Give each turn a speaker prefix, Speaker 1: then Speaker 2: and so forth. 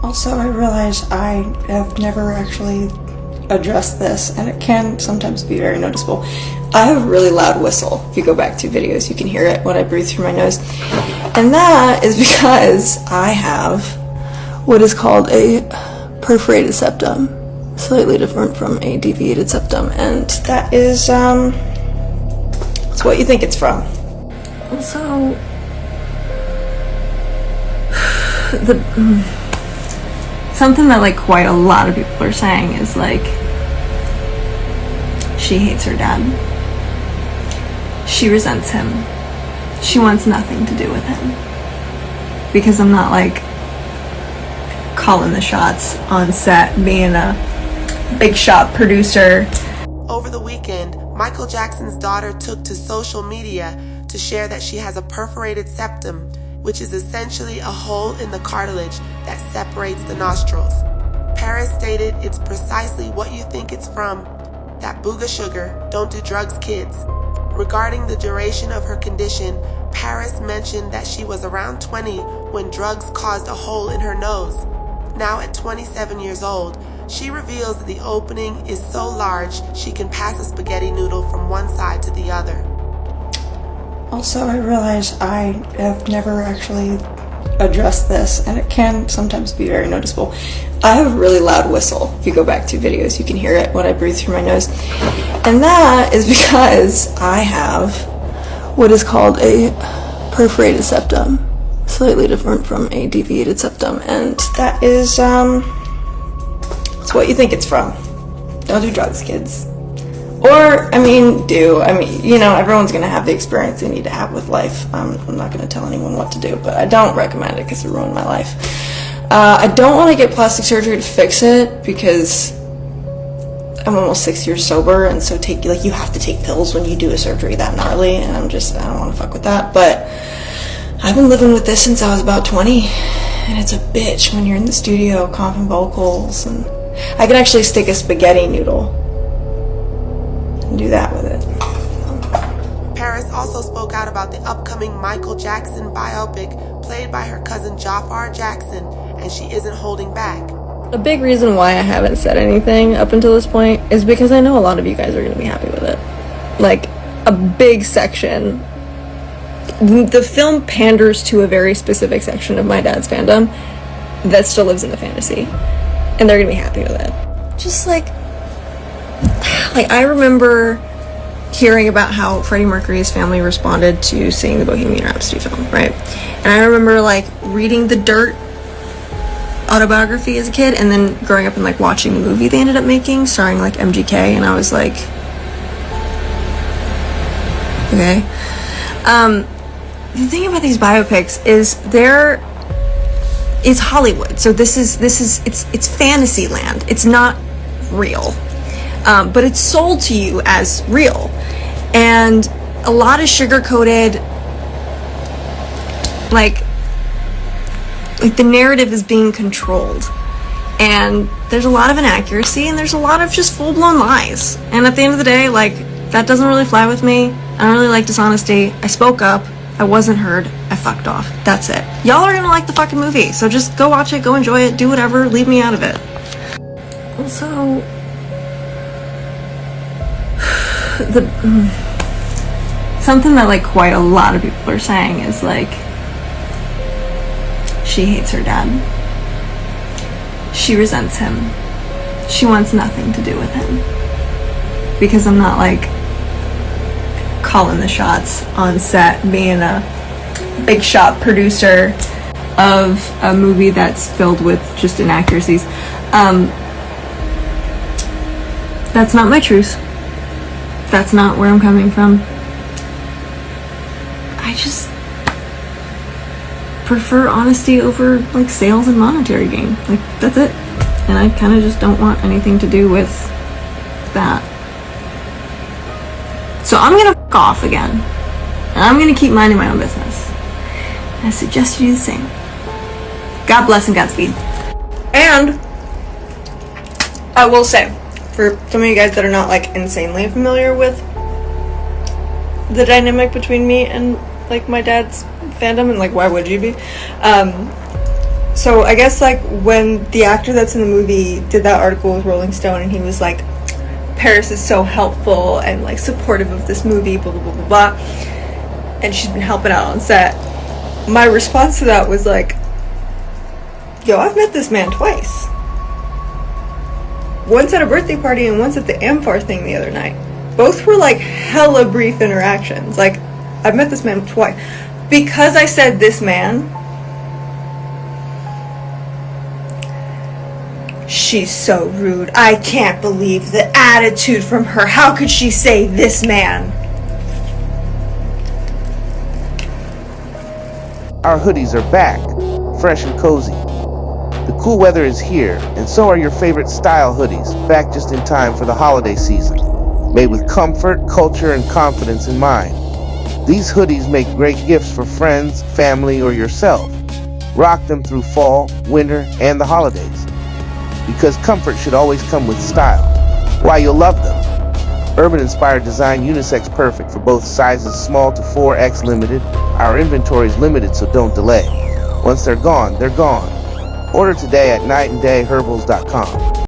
Speaker 1: Also, I realize I have never actually addressed this, and it can sometimes be very noticeable. I have a really loud whistle. If you go back 2 videos, you can hear it when I breathe through my nose. And that is because I have what is called a perforated septum, slightly different from a deviated septum, and that is, it's what you think it's from. Also, something that like quite a lot of people are saying is like, she hates her dad. She resents him. She wants nothing to do with him. Because I'm not like calling the shots on set, being a big shot producer.
Speaker 2: Over the weekend, Michael Jackson's daughter took to social media to share that she has a perforated septum, which is essentially a hole in the cartilage that separates the nostrils. Paris stated it's precisely what you think it's from. That booga sugar, don't do drugs, kids. Regarding the duration of her condition, Paris mentioned that she was around 20 when drugs caused a hole in her nose. Now at 27 years old, she reveals that the opening is so large she can pass a spaghetti noodle from one side to the other. Also, I realize I have never actually addressed this, and it can sometimes be very noticeable. I have a really loud whistle. If you go back 2 videos, you can hear it when I breathe through my nose. And that is because I have what is called a perforated septum, slightly different from a deviated septum, and that is, it's what you think it's from. Don't do drugs, kids. Or, do. Everyone's going to have the experience they need to have with life. I'm not going to tell anyone what to do, but I don't recommend it because it ruined my life. I don't want to get plastic surgery to fix it because I'm almost 6 years sober, and so you have to take pills when you do a surgery that gnarly, and I don't want to fuck with that. But I've been living with this since I was about 20, and it's a bitch when you're in the studio comping vocals, and I can actually stick a spaghetti noodle and do that with it. Paris also spoke out about the upcoming Michael Jackson biopic played by her cousin Jafar Jackson, and she isn't holding back.
Speaker 3: A big reason why I haven't said anything up until this point is because I know a lot of you guys are going to be happy with it. Like, a big section. The film panders to a very specific section of my dad's fandom that still lives in the fantasy, and they're going to be happy with it. Just like I remember hearing about how Freddie Mercury's family responded to seeing the Bohemian Rhapsody film, right? And I remember reading the Dirt autobiography as a kid, and then growing up and watching the movie they ended up making starring MGK, and I was like, okay. The thing about these biopics is it's Hollywood, so it's fantasy land. It's not real, but it's sold to you as real, and a lot of sugar-coated, the narrative is being controlled, and there's a lot of inaccuracy, and there's a lot of just full-blown lies, and at the end of the day, that doesn't really fly with me. I don't really like dishonesty. I spoke up, I wasn't heard, I fucked off. That's it. Y'all are gonna like the fucking movie, so just go watch it, go enjoy it, do whatever, leave me out of it. Also, something that quite a lot of people are saying is she hates her dad. She resents him. She wants nothing to do with him. Because I'm not calling the shots on set, being a big shot producer of a movie that's filled with just inaccuracies. That's not my truth. That's not where I'm coming from. I just prefer honesty over sales and monetary gain. That's it. And I kind of just don't want anything to do with that. So I'm gonna fuck off again, and I'm gonna keep minding my own business. And I suggest you do the same. God bless and Godspeed. And I will say, for some of you guys that are not insanely familiar with the dynamic between me and my dad's fandom, and why would you be? So I guess like when the actor that's in the movie did that article with Rolling Stone, and he was like, Paris is so helpful and like supportive of this movie, blah blah blah blah blah, and she's been helping out on set. My response to that was like, yo, I've met this man twice. Once at a birthday party and once at the Amphar thing the other night. Both were like hella brief interactions. Like, I've met this man twice. Because I said this man, she's so rude. I can't believe the attitude from her. How could she say this man?
Speaker 4: Our hoodies are back, fresh and cozy. The cool weather is here, and so are your favorite style hoodies, back just in time for the holiday season. Made with comfort, culture, and confidence in mind. These hoodies make great gifts for friends, family, or yourself. Rock them through fall, winter, and the holidays. Because comfort should always come with style. Why, you'll love them. Urban-inspired design, unisex perfect for both sizes small to 4X limited. Our inventory is limited, so don't delay. Once they're gone, they're gone. Order today at nightanddayherbals.com.